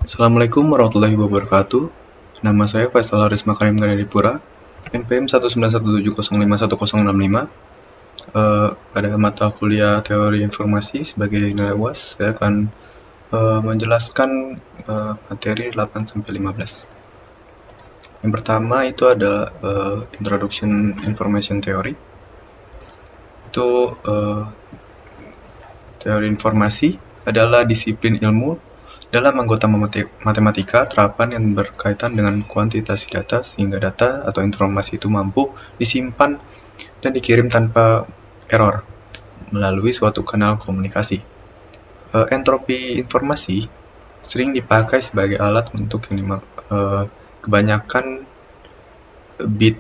Assalamualaikum warahmatullahi wabarakatuh. Nama saya Faisal Haris Makarim Ganadipura, NPM 19170510065. Pada mata kuliah Teori Informasi sebagai nilai UAS, saya akan menjelaskan materi 8-15. Yang pertama itu ada Introduction Information Theory. Itu teori informasi adalah disiplin ilmu dalam anggota matematika terapan yang berkaitan dengan kuantitasi data sehingga data atau informasi itu mampu disimpan dan dikirim tanpa error melalui suatu kanal komunikasi. Entropi informasi sering dipakai sebagai alat untuk kebanyakan bit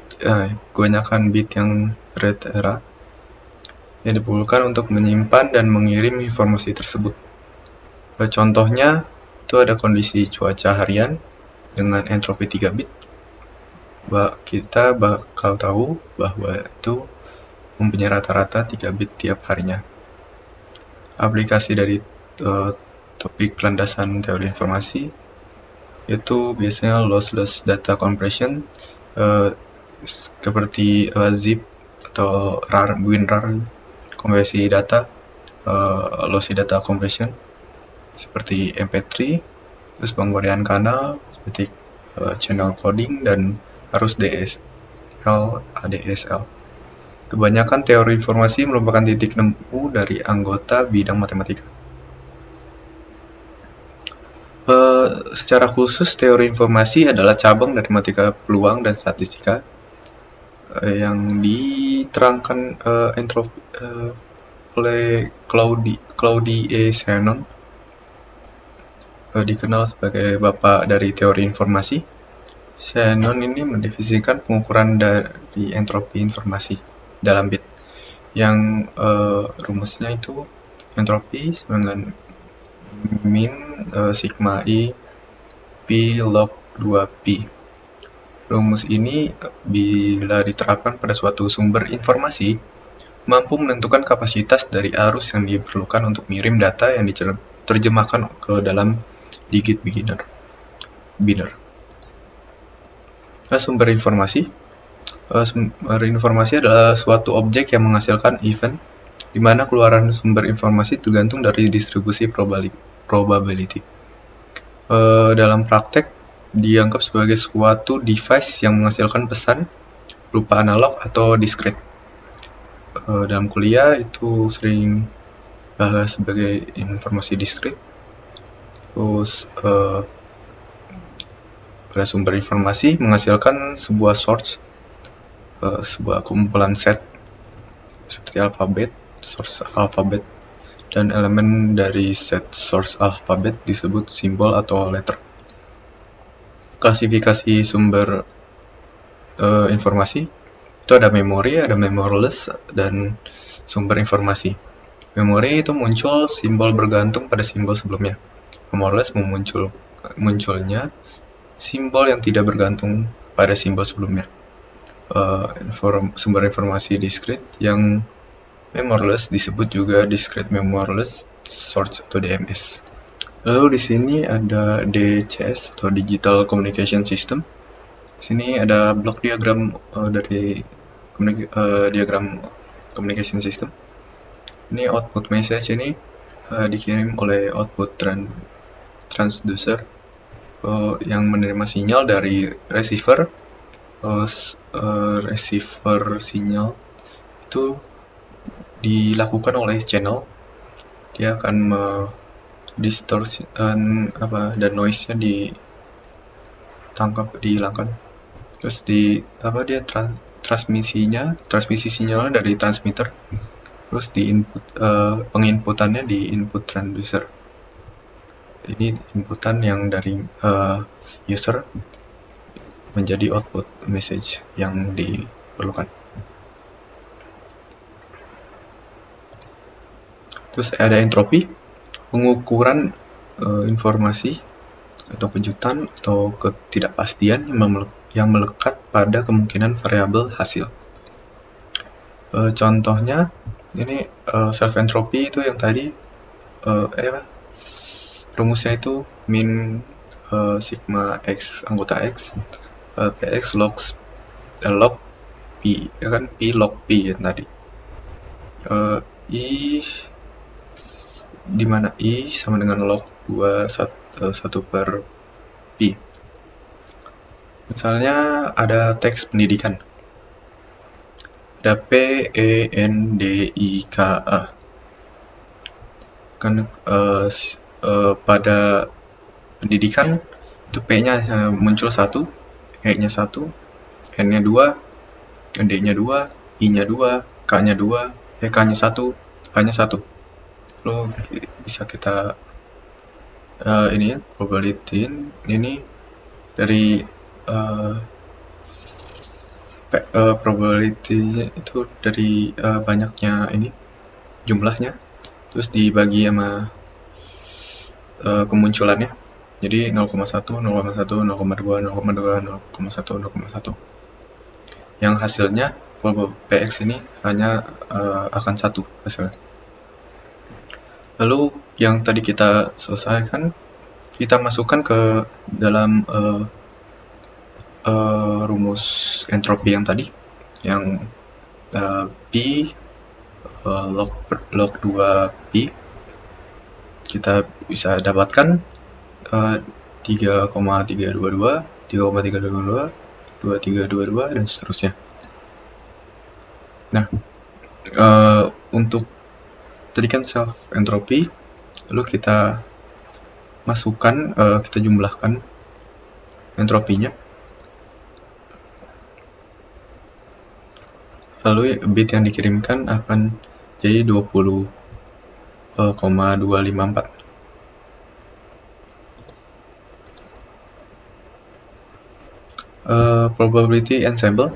yang bertera yang diperlukan untuk menyimpan dan mengirim informasi tersebut. Contohnya itu ada kondisi cuaca harian dengan entropi 3 bit. Kita bakal tahu bahwa itu mempunyai rata-rata 3 bit tiap harinya. Aplikasi dari topik landasan teori informasi itu biasanya lossless data compression seperti zip atau RAR, WinRAR, konversi data, lossy data compression seperti MP3, terus penggoreng kanal seperti channel coding dan arus DSL, ADSL. Kebanyakan teori informasi merupakan titik nemu dari anggota bidang matematika. Secara khusus, teori informasi adalah cabang dari matematika peluang dan statistika yang diterangkan oleh Claude E. Shannon, dikenal sebagai bapak dari teori informasi. Shannon ini mendefinisikan pengukuran dari entropi informasi dalam bit, yang rumusnya itu entropi sama dengan min sigma I P log 2P. Rumus ini bila diterapkan pada suatu sumber informasi mampu menentukan kapasitas dari arus yang diperlukan untuk mengirim data yang diterjemahkan ke dalam digit biner. Sumber informasi. Sumber informasi adalah suatu objek yang menghasilkan event di mana keluaran sumber informasi tergantung dari distribusi probability. Dalam praktek dianggap sebagai suatu device yang menghasilkan pesan berupa analog atau diskret. Dalam kuliah itu sering bahas sebagai informasi diskret. Terus pada sumber informasi menghasilkan sebuah source, sebuah kumpulan set seperti source alfabet, dan elemen dari set source alfabet disebut simbol atau letter. Klasifikasi sumber informasi itu ada memori, ada memoryless, dan sumber informasi. Memori itu muncul simbol bergantung pada simbol sebelumnya. Memoryless munculnya simbol yang tidak bergantung pada simbol sebelumnya. Sumber informasi discrete yang memoryless disebut juga discrete memoryless source atau DMS. Lalu di sini ada DCS atau Digital Communication System. Di sini ada block diagram dari diagram communication system. Ini output message ini dikirim oleh output transducer yang menerima sinyal dari receiver. Receiver sinyal itu dilakukan oleh channel. Dia akan distorsikan dan noise-nya dihilangkan. Terus transmisi sinyalnya dari transmitter. Terus penginputannya di input transducer. Ini inputan yang dari user menjadi output message yang diperlukan. Terus ada entropi, pengukuran informasi atau kejutan atau ketidakpastian yang melekat pada kemungkinan variabel hasil. Contohnya ini self entropy itu yang tadi rumusnya itu min sigma x anggota x, px log p, ya kan, p log p yang tadi. I di mana I sama dengan log 1 per P. Misalnya ada teks pendidikan. Ada P, E, N, D, I, K, A. Kan pada pendidikan itu P-nya muncul 1, E-nya 1, N-nya 2, D-nya 2, I-nya 2, K-nya 2, K-nya 1, A-nya 1. Lalu bisa kita ini ya, probability ini dari probability-nya itu dari banyaknya ini jumlahnya, terus dibagi sama kemunculannya. Jadi 0,1, 0,1, 0,2, 0,2, 0,1, 0,1. Yang hasilnya PX ini hanya akan 1 hasilnya. Lalu yang tadi kita selesaikan, kita masukkan ke dalam rumus entropi yang tadi, yang P log 2P, kita bisa dapatkan 3,322, 3,322, 2322, dan seterusnya. Nah, untuk tadi kan self entropy, lalu kita masukkan, kita jumlahkan entropinya, lalu bit yang dikirimkan akan jadi 20,254. Probability ensemble.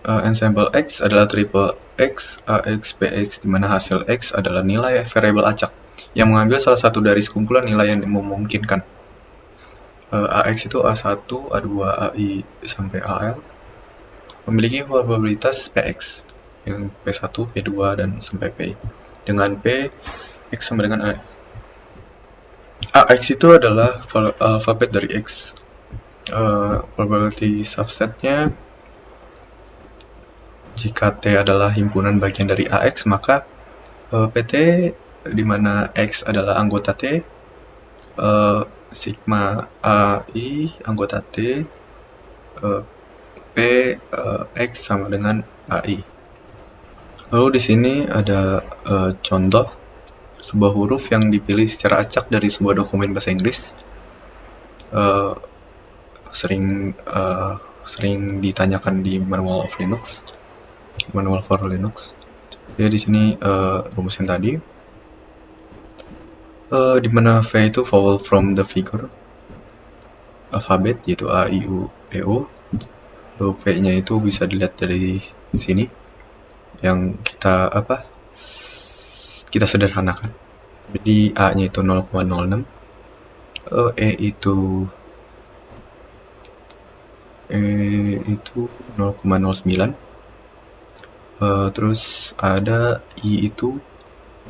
Ensemble X adalah triple X, AX, PX, di mana hasil X adalah nilai variabel acak yang mengambil salah satu dari sekumpulan nilai yang memungkinkan. AX itu A1, A2, AI, sampai AL, memiliki probabilitas PX, yang P1, P2, dan sampai P, dengan P, X sama dengan A. AX itu adalah alfabet dari X. Probability subsetnya, jika T adalah himpunan bagian dari AX, maka PT, di mana X adalah anggota T, sigma AI anggota T, P X sama dengan AI. Lalu di sini ada contoh sebuah huruf yang dipilih secara acak dari sebuah dokumen bahasa Inggris. Sering ditanyakan di manual for Linux. Jadi di sini rumus yang tadi, di mana V itu vowel from the figure alfabet, yaitu A, I, U, E, O. Lalu P-nya itu bisa dilihat dari sini, yang kita sederhanakan. Jadi A-nya itu 0,06, E itu 0,09, terus ada I itu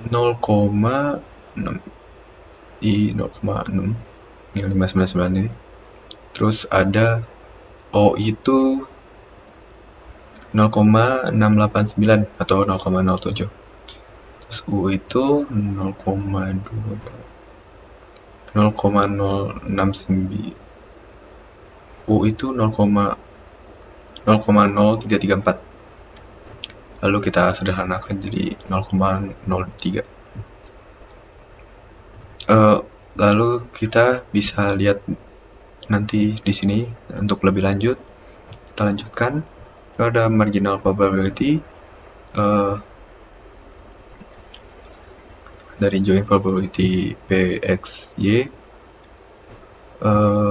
0,6, I 0,6, yang 599 ini. Terus ada O itu 0,689 atau 0,07. Terus U itu 0,069. U itu 0,0334. Lalu kita sederhanakan jadi 0,03. Lalu kita bisa lihat nanti di sini untuk lebih lanjut. Kita lanjutkan. Ada marginal probability dari join probability PXY,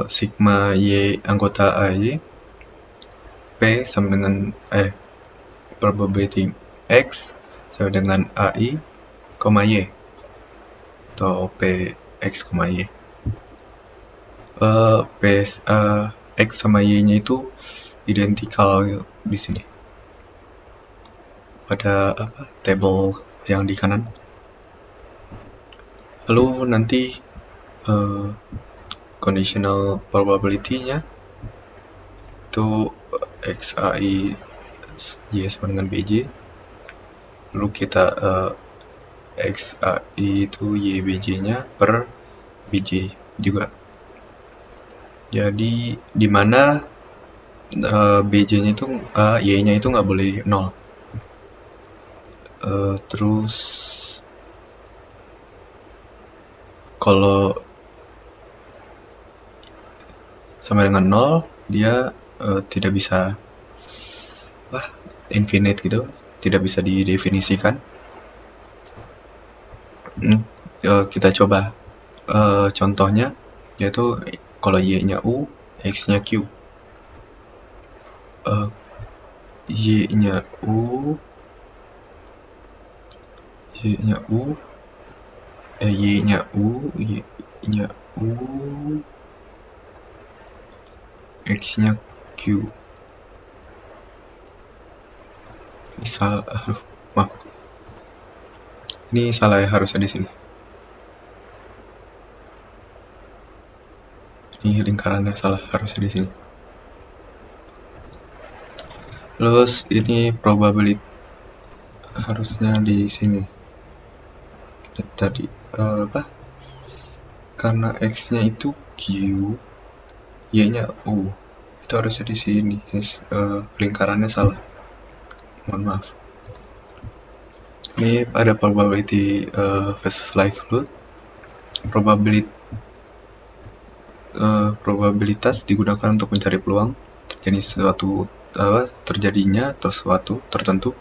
sigma Y anggota AY, P sama dengan probability X sama dengan AI, Y, atau P X, Y. X sama Y-nya itu identikal di sini pada table yang di kanan. Lalu nanti conditional probability-nya itu XAI Y sama dengan BJ, lalu kita XAI itu YBJ-nya per BJ juga. Jadi dimana BJ-nya itu Y-nya itu nggak boleh 0. Terus kalau sama dengan 0 dia tidak bisa infinite gitu, tidak bisa didefinisikan. Kita coba contohnya, yaitu kalau Y-nya U, X-nya Q. Y-nya U, Y-nya U, Y-nya U, Y-nya U, X-nya Q. Ini salah, maaf. Ini salah ya, harusnya di sini. Ini lingkarannya salah, harusnya di sini. Terus ini probability harusnya di sini. Tadi karena X-nya itu Q, Y-nya U. Itu harusnya di sini. Lingkarannya salah. Mohon maaf. Ini ada probability versus likelihood. Probabilitas digunakan untuk mencari peluang terjadinya sesuatu tertentu.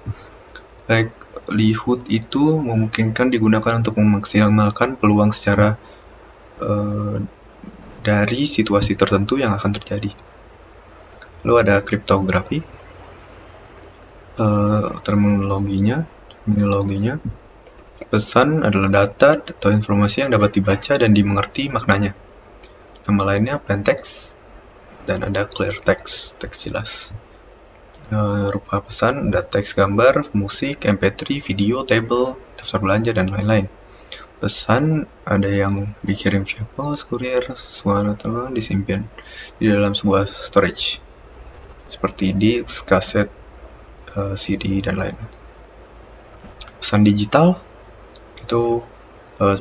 Likelihood itu memungkinkan digunakan untuk memaksimalkan peluang secara dari situasi tertentu yang akan terjadi. Lalu ada kriptografi. Terminologinya, pesan adalah data atau informasi yang dapat dibaca dan dimengerti maknanya. Nama lainnya plain text, dan ada clear text, teks jelas. Rupa pesan ada teks, gambar, musik, MP3, video, table, daftar belanja, dan lain-lain. Pesan ada yang dikirim via pos, kurir, suara atau disimpan di dalam sebuah storage seperti disk, kaset, CD, dan lain. Pesan digital itu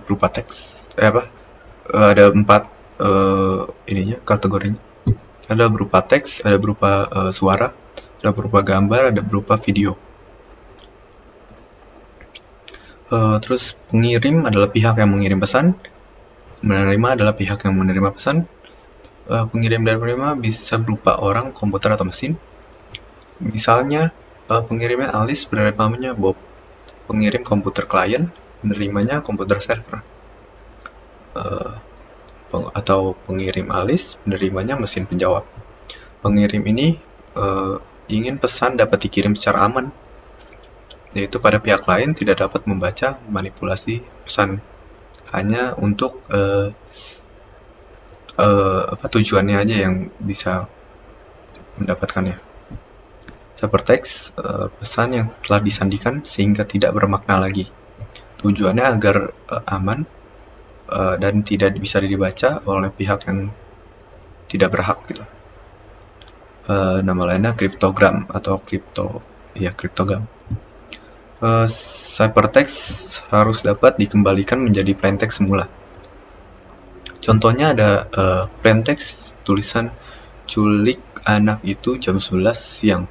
berupa teks, ada 4 kategorinya. Ada berupa teks, ada berupa suara, ada berupa gambar, ada berupa video. Terus pengirim adalah pihak yang mengirim pesan, menerima adalah pihak yang menerima pesan. Pengirim dan penerima bisa berupa orang, komputer, atau mesin. Misalnya pengirimnya Alice, penerimanya Bob. Pengirim komputer klien, penerimanya komputer server. Atau pengirim Alice, penerimanya mesin penjawab. Pengirim ini ingin pesan dapat dikirim secara aman, yaitu pada pihak lain tidak dapat membaca, manipulasi pesan, hanya untuk tujuannya aja yang bisa mendapatkannya. Hypertext, pesan yang telah disandikan sehingga tidak bermakna lagi. Tujuannya agar aman dan tidak bisa dibaca oleh pihak yang tidak berhak gitu. Nama lainnya kriptogram atau kriptogram. Hypertext harus dapat dikembalikan menjadi plain text semula. Contohnya ada plain text tulisan culik anak itu jam 11 siang.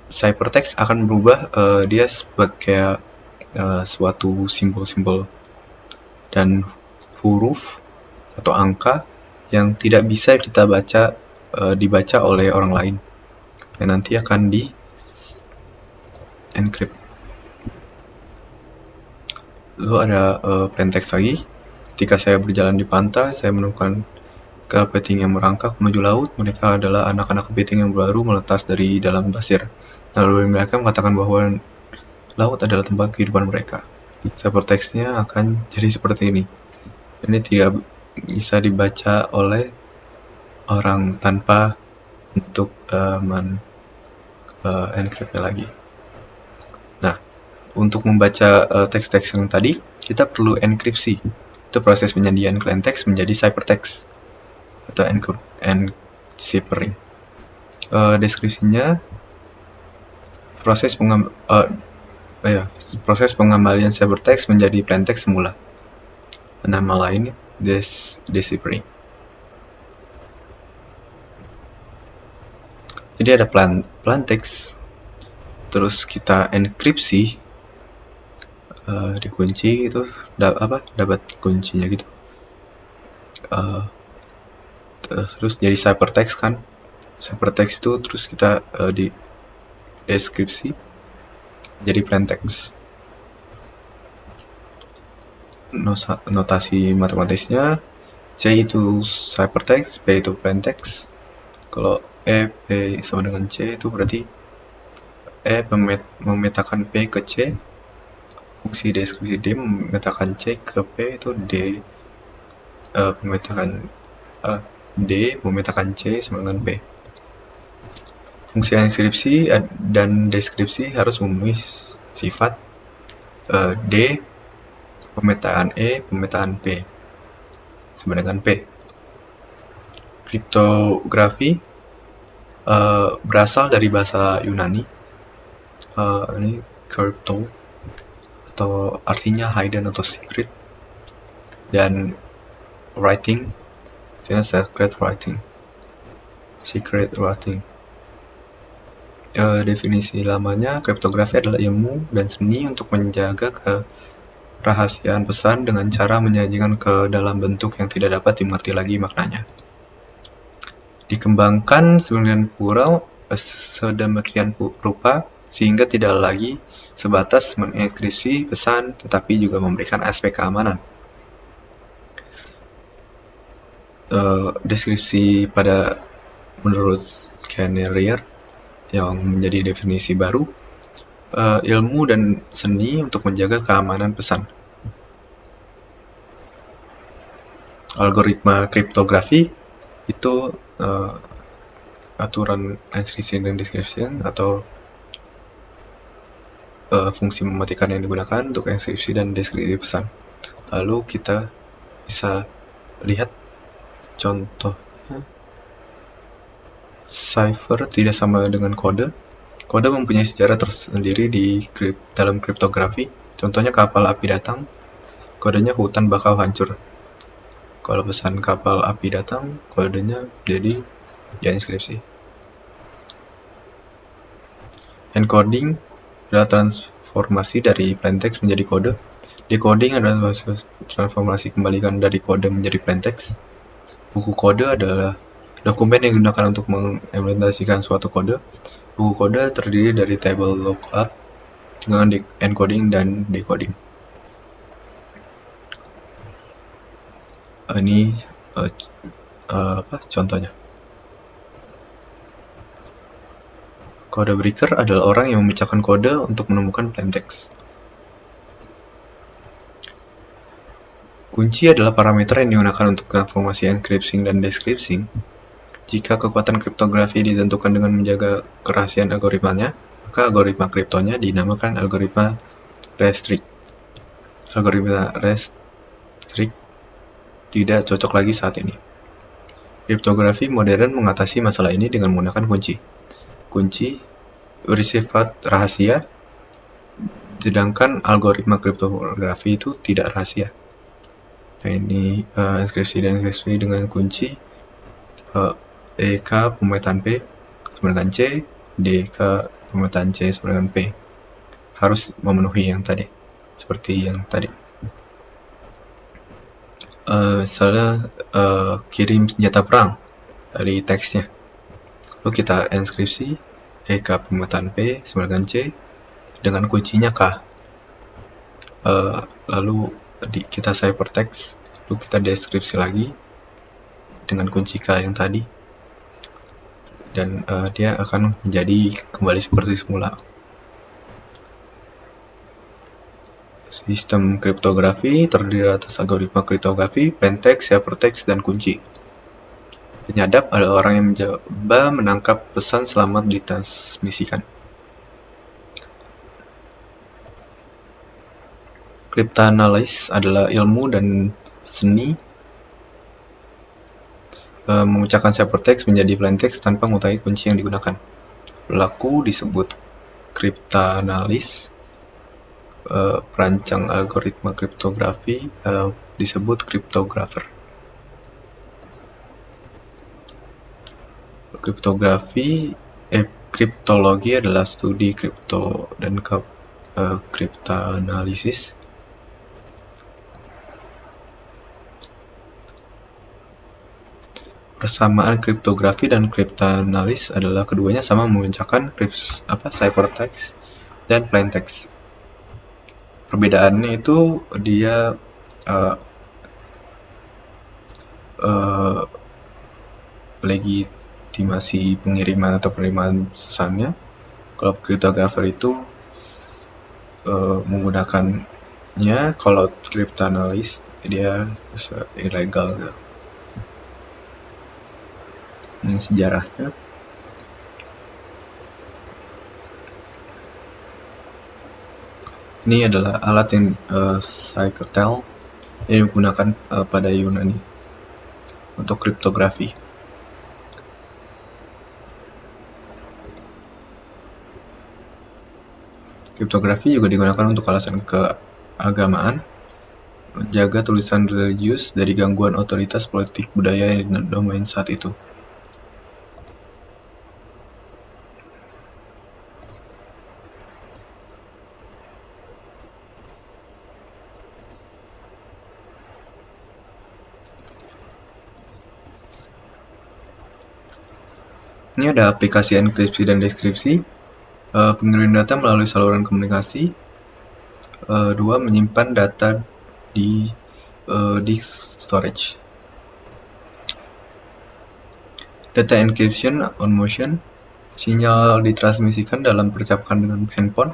Hypertext akan berubah dia sebagai suatu simbol-simbol dan huruf atau angka yang tidak bisa kita dibaca oleh orang lain, dan nanti akan di encrypt. Lalu ada plain text lagi. Ketika saya berjalan di pantai, saya menemukan kepiting yang merangkak menuju laut. Mereka adalah anak-anak kepiting yang baru menetas dari dalam pasir. Lalu mereka mengatakan bahwa laut adalah tempat kehidupan mereka. Hypertext-nya akan jadi seperti ini. Ini tidak bisa dibaca oleh orang tanpa untuk encrypt-nya lagi. Nah, untuk membaca teks-teks yang tadi, kita perlu enkripsi. Itu proses penyandian plain text menjadi ciphertext atau enciphering. Deskripsinya proses pengembalian ciphertext menjadi plain text semula. Nama lain deciphering. Jadi ada plain text, terus kita enkripsi, dikunci itu dapat kuncinya gitu. Terus jadi ciphertext kan. Ciphertext itu terus kita di deskripsi jadi plain text. Notasi matematisnya C itu ciphertext, P itu plain text. Kalau E, P sama dengan C itu berarti E memetakan P ke C, fungsi deskripsi D memetakan C ke P itu D memetakan C sama dengan P. Fungsi enkripsi dan deskripsi harus memenuhi sifat D pemetaan E pemetaan P sama dengan P. Kriptografi berasal dari bahasa Yunani. Ini crypto atau artinya hidden atau secret, dan writing, secret writing. Definisi lamanya, kriptografi adalah ilmu dan seni untuk menjaga kerahasiaan pesan dengan cara menyajikan ke dalam bentuk yang tidak dapat dimengerti lagi maknanya. Dikembangkan sedemikian rupa sehingga tidak lagi sebatas mengenkripsi pesan, tetapi juga memberikan aspek keamanan. Deskripsi menurut Skinner yang menjadi definisi baru, ilmu dan seni untuk menjaga keamanan pesan. Algoritma kriptografi itu aturan enkripsi dan deskripsi atau fungsi mematikan yang digunakan untuk enkripsi dan deskripsi pesan. Lalu kita bisa lihat contoh. Cipher tidak sama dengan kode. Kode mempunyai sejarah tersendiri dalam kriptografi. Contohnya kapal api datang, kodenya hutan bakal hancur. Kalau pesan kapal api datang, kodenya jadi enkripsi. Encoding adalah transformasi dari plain text menjadi kode. Decoding adalah transformasi kembalikan dari kode menjadi plain text. Buku kode adalah dokumen yang digunakan untuk mengimplementasikan suatu kode. Buku kode terdiri dari table lookup dengan encoding dan decoding. Ini contohnya. Kode breaker adalah orang yang memecahkan kode untuk menemukan plain text. Kunci adalah parameter yang digunakan untuk transformasi encrypting dan decrypting. Jika kekuatan kriptografi ditentukan dengan menjaga kerahasiaan algoritmanya, maka algoritma kriptonya dinamakan algoritma restrict. Algoritma restrict tidak cocok lagi saat ini. Kriptografi modern mengatasi masalah ini dengan menggunakan kunci. Kunci bersifat rahasia, sedangkan algoritma kriptografi itu tidak rahasia. Nah, ini enkripsi dan deskripsi dengan kunci. EK pemetaan P sama dengan C, DK pemetaan C sama dengan P. Harus memenuhi yang tadi, seperti yang tadi. Misalnya kirim senjata perang dari teksnya. Lalu kita enkripsi EK pemetaan P sama dengan C dengan kuncinya K. Lalu kita ciphertext, lalu kita deskripsi lagi dengan kunci K yang tadi. Dan dia akan menjadi kembali seperti semula. Sistem kriptografi terdiri atas algoritma kriptografi, plain text, ciphertext, dan kunci. Penyadap adalah orang yang mencoba menangkap pesan selamat ditransmisikan. Cryptanalysis adalah ilmu dan seni memecahkan ciphertext menjadi plaintext tanpa mengetahui kunci yang digunakan. Pelaku disebut cryptanalyst. Perancang algoritma kriptografi disebut cryptographer. Kriptologi adalah studi kripto dan kriptanalisis. Persamaan kriptografi dan kriptanalis adalah keduanya sama memecahkan ciphertext dan plaintext. Perbedaannya itu dia legitimasi pengiriman atau penerimaan pesannya. Kalau kriptografer itu menggunakannya, kalau kriptanalis dia ilegal. Ini sejarahnya. Ini adalah alat yang Cycatel yang digunakan pada Yunani untuk kriptografi. Kriptografi juga digunakan untuk alasan keagamaan, menjaga tulisan religius dari gangguan otoritas politik budaya yang domain saat itu. Ini ada aplikasi enkripsi dan deskripsi. Pengiriman data melalui saluran komunikasi. 2. Menyimpan data di disk storage. Data encryption on motion. Sinyal ditransmisikan dalam percakapan dengan handphone.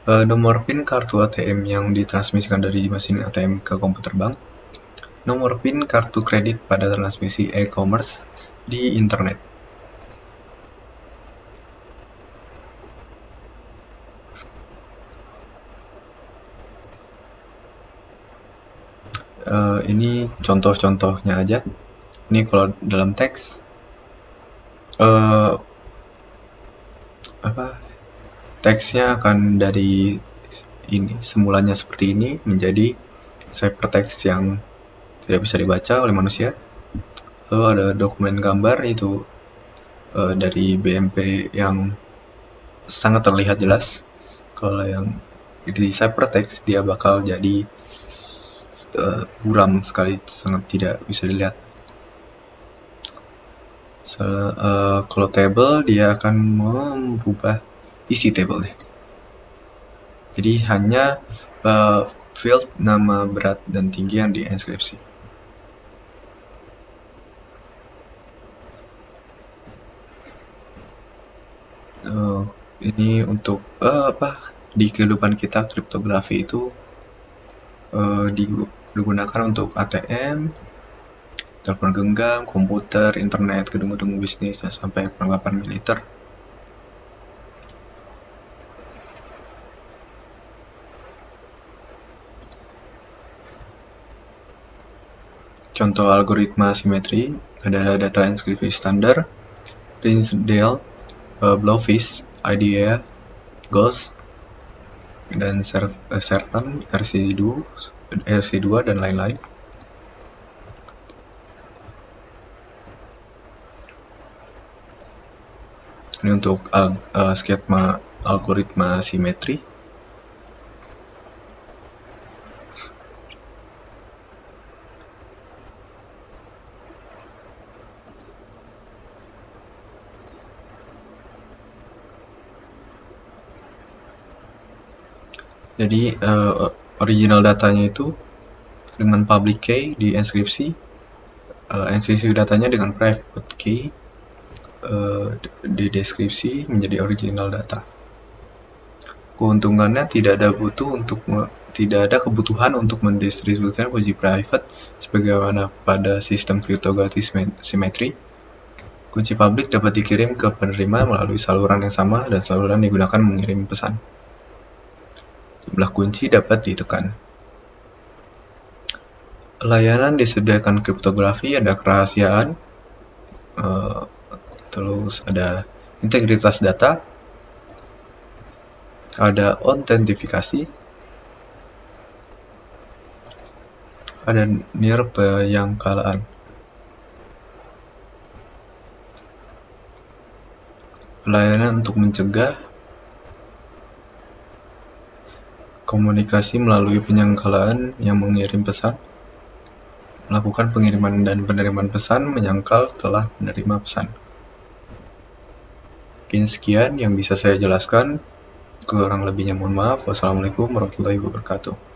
Nomor PIN kartu ATM yang ditransmisikan dari mesin ATM ke komputer bank. Nomor PIN kartu kredit pada transmisi e-commerce di internet. Ini contoh-contohnya aja. Ini kalau dalam teks teksnya akan dari ini, semulanya seperti ini menjadi ciphertext yang tidak bisa dibaca oleh manusia. Lalu ada dokumen gambar itu dari BMP yang sangat terlihat jelas. Kalau yang di ciphertext dia bakal jadi buram sekali, sangat tidak bisa dilihat. Kalau table dia akan merubah isi table. Jadi hanya field nama, berat, dan tinggi yang dienkripsi. Ini untuk di kehidupan kita kriptografi itu digunakan untuk ATM, telepon genggam, komputer, internet, gedung-gedung bisnis, dan sampai perlengkapan militer. Contoh algoritma simetri, ada data enkripsi standar, Rinsdale, Blowfish, IDEA, Ghost, dan Certan, RC2, dan lain-lain. Ini untuk skema algoritma simetri. Jadi original datanya itu dengan public key di enkripsi, enkripsi datanya dengan private key di deskripsi menjadi original data. Keuntungannya tidak ada kebutuhan untuk mendistribusikan kunci private sebagaimana pada sistem kriptografi simetri. Kunci publik dapat dikirim ke penerima melalui saluran yang sama dan saluran digunakan mengirim pesan. Jumlah kunci dapat ditekan. Layanan disediakan kriptografi, ada kerahasiaan, terus ada integritas data, ada autentifikasi, ada nirpenyangkalaan. Layanan untuk mencegah komunikasi melalui penyangkalaan yang mengirim pesan, melakukan pengiriman dan penerimaan pesan menyangkal telah menerima pesan. Mungkin sekian yang bisa saya jelaskan. Kurang lebihnya mohon maaf. Wassalamualaikum warahmatullahi wabarakatuh.